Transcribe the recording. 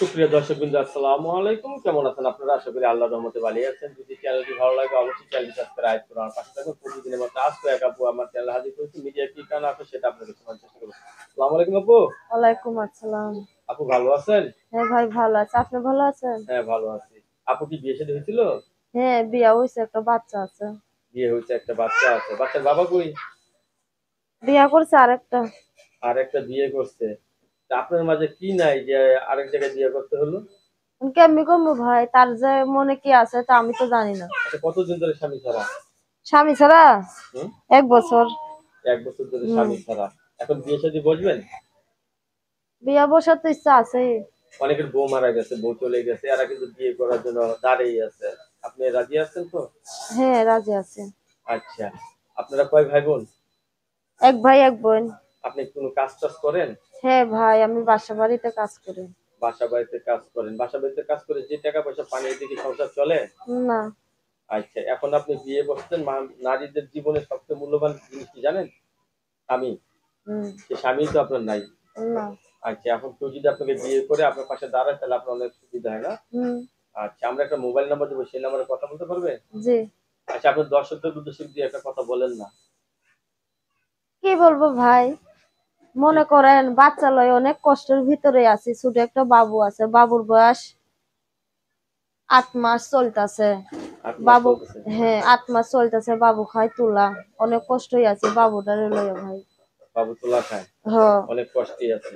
সুপ্রিয় দর্শকবৃন্দ, আসসালামু আলাইকুম। কেমন আছেন আপনারা? আশা করি আল্লাহর রহমতে ভালো আছেন। যদি চ্যানেলটি ভালো লাগে অবশ্যই চ্যানেলটি সাবস্ক্রাইব করুন। আর পাশে থাকুন প্রতিদিনের মতো আজকে এক আপু আমার চ্যানেলে হাজির করেছি। মিডিয়া কি কারণে আছে সেটা আপনাদের শোনার চেষ্টা করব। আসসালামু আলাইকুম আপু। ওয়ালাইকুম আসসালাম। আপু ভালো আছেন? হ্যাঁ ভাই ভালো আছে। আপনি ভালো আছেন? হ্যাঁ ভালো আছি। আপু কি বিয়ে শাদী হয়েছিল? হ্যাঁ বিয়া হইছে, একটা বাচ্চা আছে। বিয়ে হয়েছে, একটা বাচ্চা আছে। বাচ্চার বাবা কই? বিয়া করছে আরেকটা। আর একটা বিয়ে করছে। তা আপনার মাঝে কি নাই যে আরেক জায়গায় বিয়ে করতে হলো? কেমনি করবো ভাই, তার যে মনে কি আছে তা আমি তো জানি না। আচ্ছা, কতদিন ধরে স্বামী ছাড়া? স্বামী ছাড়া হুম? 1 বছর। 1 বছর ধরে হুম। স্বামী ছাড়া। এখন বিয়ে শাদী বসবেন? বিয়া বসার তো ইচ্ছা আছে। অনেকের বউ মারা গেছে, বউ চলে গেছে, এরা কিন্তু বিয়ে করার জন্য দাঁড়িয়ে আছে। আপনি রাজি আছেন তো? হ্যাঁ রাজি আছে। আচ্ছা, আপনারা কয় ভাই বোন? এক ভাই এক বোন। আপনি কোনো কাজ টাজ করেন? হ্যাঁ ভাই, আমি বাসা বাড়িতে কাজ করি। বাসা বাড়িতে কাজ করেন? বাসা বাড়িতে কাজ করে যে টাকা পয়সা পান এতে কি সংসার চলে? না। আচ্ছা, এখন আপনি বিয়ে করছেন, নারীদের জীবনে সবচেয়ে মূল্যবান জিনিস কি জানেন? স্বামী। হুম। সে স্বামী তো আপনার নাই। না। আচ্ছা, এখন কেউ যদি আপনাকে বিয়ে করে আপনার পাশে দাঁড়ায় তাহলে আপনার অনেক সুবিধা হয় না? হুম। আচ্ছা, আমরা একটা মোবাইল নাম্বার দেবো, সেই নাম্বারে কথা বলতে পারবে? জি। আচ্ছা, আপনার দর্শকদের উদ্দেশ্যে দিয়ে একটা কথা বলেন না। কি বলবো ভাই, কি? মনে করেন বাচ্চা লয় অনেক কষ্টের ভিতরে আছি। ছোট একটা বাবু আছে, বাবুর বয়স 8 মাস চলতেছে। 8 মাস বাবু, চলতেছে। হ্যাঁ 8 মাস চলতেছে, বাবু খায় তুলা। অনেক কষ্টই আছে বাবুটারে লইয়া ভাই। বাবু তোলা খায়। হ। অনেক কষ্টে আছে।